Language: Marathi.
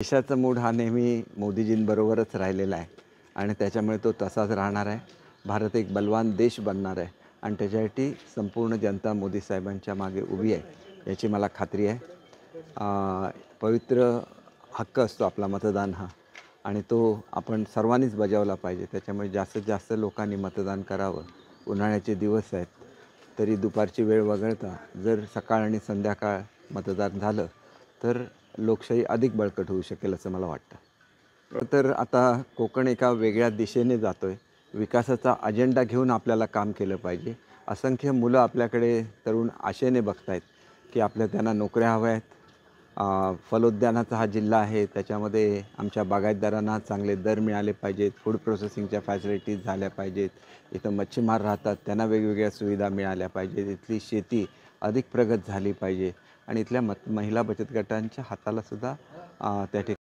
देशाचा मूड हा नेहमी मोदीजींबरोबरच राहिलेला आहे आणि त्याच्यामुळे तो तसाच राहणार आहे. भारत एक बलवान देश बनणार आहे आणि त्याच्यासाठी संपूर्ण जनता मोदी साहेबांच्या मागे उभी आहे याची मला खात्री आहे. पवित्र हक्क असतो आपला मतदान हा आणि तो आपण सर्वांनीच बजावला पाहिजे. त्याच्यामुळे जास्तीत जास्त लोकांनी मतदान करावं. उन्हाळ्याचे दिवस आहेत तरी दुपारची वेळ वगळता जर सकाळ आणि संध्याकाळ मतदान झालं तर लोकशाही अधिक बळकट होऊ शकेल असं मला वाटतं. तर आता कोकण एका वेगळ्या दिशेने जातो आहे. विकासाचा अजेंडा घेऊन आपल्याला काम केलं पाहिजे. असंख्य मुलं आपल्याकडे तरुण आशेने बघत आहेत की त्यांना नोकऱ्या हव्या आहेत. फलोद्यानाचा हा जिल्हा आहे, त्याच्यामध्ये आमच्या बागायतदारांना चांगले दर मिळाले पाहिजेत. फूड प्रोसेसिंगच्या फॅसिलिटीज झाल्या पाहिजेत. इथं मच्छीमार राहतात, त्यांना वेगवेगळ्या सुविधा मिळाल्या पाहिजेत. इथली शेती अधिक प्रगत झाली पाहिजे आणि इथल्या महिला बचत गटांच्या हातालासुद्धा त्या ठिकाणी